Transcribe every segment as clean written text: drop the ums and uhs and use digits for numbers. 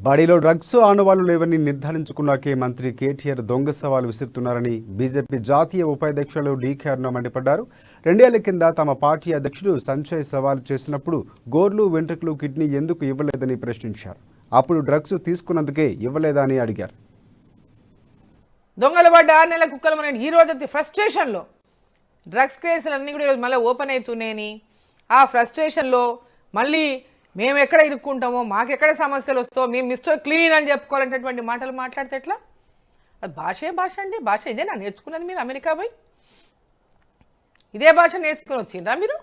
బాడీలో డ్రగ్స్ ఆనవాళ్లు లేవని నిర్ధారించుకున్నాకే మంత్రి కేటీఆర్ దొంగ సవాలు విసురుతున్నారని బీజేపీ జాతీయ ఉపాధ్యక్షులు డీకే అరుణ మండిపడ్డారు. 2 ఏళ్ల కింద తమ పార్టీ అధ్యక్షుడు సంజయ్ సవాల్ చేసినప్పుడు గోర్లు వెంట్రుకలు కిడ్నీ ఎందుకు ఇవ్వలేదని ప్రశ్నించారు. అప్పుడు డ్రగ్స్ తీసుకున్నందుకే ఇవ్వలేదా అని అడిగారు. దొంగలు పడ్డ 6 నెలల కుక్కలు మన ఈ రోజు ఫ్రస్ట్రేషన్లో డ్రగ్స్ కేసులన్నీ కూడా మళ్ళీ ఓపెన్ అవుతున్నాయని, ఆ ఫ్రస్ట్రేషన్లో మళ్ళీ మేము ఎక్కడ ఇరుక్కుంటామో, మాకెక్కడ సమస్యలు వస్తామో, మేము మిస్టర్ క్లీన్ అని చెప్పుకోవాలనేటువంటి మాటలు మాట్లాడితే ఎట్లా? అది భాష అండి. భాష ఇదేనా నేర్చుకున్నది? మీరు అమెరికా పోయి ఇదే భాష నేర్చుకుని వచ్చిండ్రా? మీరు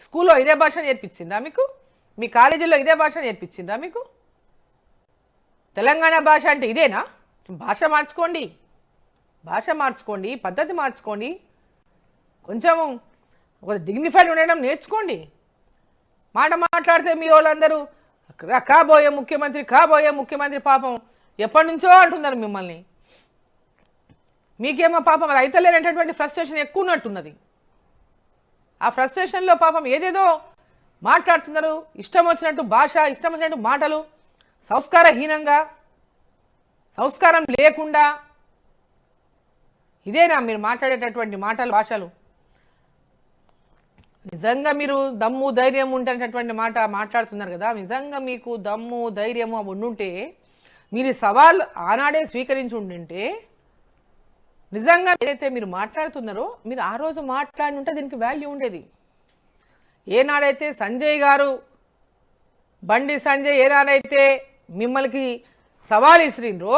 స్కూల్లో ఇదే భాష నేర్పించిండ్రా మీకు? మీ కాలేజీలో ఇదే భాష నేర్పించిండ్రా మీకు? తెలంగాణ భాష అంటే ఇదేనా? భాష మార్చుకోండి, పద్ధతి మార్చుకోండి, కొంచెం ఒక డిగ్నిఫైడ్ ఉండడం నేర్చుకోండి. మాట మాట్లాడితే మీ వాళ్ళందరూ కాబోయే ముఖ్యమంత్రి పాపం ఎప్పటి నుంచో అంటున్నారు మిమ్మల్ని. మీకేమో పాపం అది అయితే లేనటువంటి ఫ్రస్ట్రేషన్ ఎక్కువ ఉన్నట్టున్నది. ఆ ఫ్రస్ట్రేషన్లో పాపం ఏదేదో మాట్లాడుతున్నారు, ఇష్టం వచ్చినట్టు భాష, ఇష్టం వచ్చినట్టు మాటలు, సంస్కారహీనంగా, సంస్కారం లేకుండా. ఇదేనా మీరు మాట్లాడేటటువంటి మాటలు, భాషలు? నిజంగా మీరు దమ్ము ధైర్యం ఉంటేటటువంటి మాట మాట్లాడుతున్నారు కదా, నిజంగా మీకు దమ్ము ధైర్యము అవి ఉండుంటే మీరు సవాల్ ఆనాడే స్వీకరించి ఉండింటే, నిజంగా ఏదైతే మీరు మాట్లాడుతున్నారో మీరు ఆ రోజు మాట్లాడి దీనికి వాల్యూ ఉండేది. ఏనాడైతే సంజయ్ గారు, బండి సంజయ్ ఏనాడైతే మిమ్మల్ని సవాల్ ఇసిరిండ్రో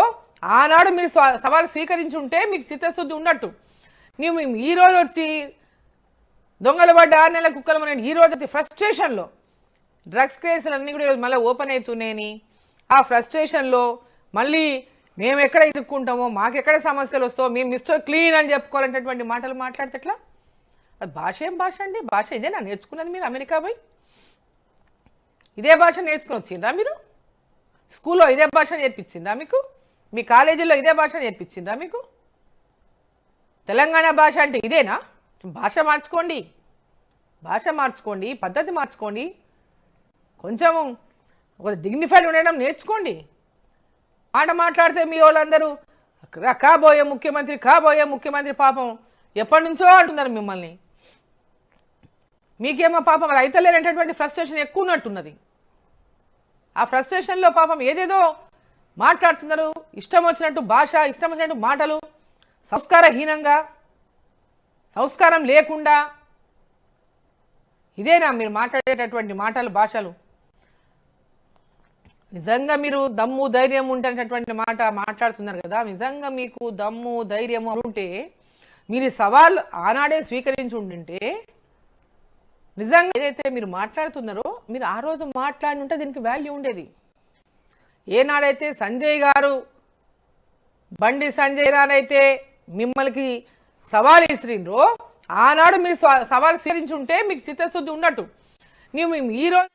ఆనాడు మీరు సవాల్ స్వీకరించి ఉంటే మీకు చిత్తశుద్ధి ఉన్నట్టు. నువ్వు ఈ రోజు వచ్చి దొంగలు పడ్డ 6 నెలల కుక్కలు మన ఈ రోజు ఫ్రస్ట్రేషన్లో డ్రగ్స్ కేసులన్నీ కూడా మళ్ళీ ఓపెన్ అవుతున్నాయని, ఆ ఫ్రస్ట్రేషన్లో మళ్ళీ మేము ఎక్కడ ఇరుక్కుంటామో, మాకెక్కడ సమస్యలు వస్తామో, మేము మిస్టర్ క్లీన్ అని చెప్పుకోవాలనేటువంటి మాటలు మాట్లాడితే ఎట్లా? అది భాష అండి. భాష ఇదేనా నేర్చుకున్నది? మీరు అమెరికా పోయి ఇదే భాష నేర్చుకుని వచ్చిండ్రా? మీరు స్కూల్లో ఇదే భాష నేర్పించిండ్రా మీకు? మీ కాలేజీలో ఇదే భాష నేర్పించిండ్రా మీకు? తెలంగాణ భాష అంటే ఇదేనా? భాష మార్చుకోండి, పద్ధతి మార్చుకోండి, కొంచెం ఒక డిగ్నిఫైడ్ ఉండడం నేర్చుకోండి. మాట మాట్లాడితే మీ వాళ్ళందరూ కాబోయే ముఖ్యమంత్రి పాపం ఎప్పటి నుంచో అంటున్నారు మిమ్మల్ని. మీకేమో పాపం అది అయితే లేనటువంటి ఫ్రస్ట్రేషన్ ఎక్కువ ఉన్నట్టున్నది. ఆ ఫ్రస్ట్రేషన్లో పాపం ఏదేదో మాట్లాడుతున్నారు, ఇష్టం వచ్చినట్టు భాష, ఇష్టం వచ్చినట్టు మాటలు, సంస్కారహీనంగా, సంస్కారం లేకుండా. ఇదేనా మీరు మాట్లాడేటటువంటి మాటలు, భాషలు? నిజంగా మీరు దమ్ము ధైర్యం ఉంటేటటువంటి మాట మాట్లాడుతున్నారు కదా, నిజంగా మీకు దమ్ము ధైర్యం ఉంటే మీరు సవాల్ ఆనాడే స్వీకరించి ఉండింటే, నిజంగా ఏదైతే మీరు మాట్లాడుతున్నారో మీరు ఆ రోజు మాట్లాడి దీనికి వాల్యూ ఉండేది. ఏనాడైతే సంజయ్ గారు, బండి సంజయ్ ఏనాడైతే మిమ్మల్ని సవాల్ ఇసిరిండ్రో ఆనాడు మీరు సవాల్ స్వీకరించి ఉంటే మీకు చిత్తశుద్ధి ఉన్నట్టు. నువ్వు ఈ రోజు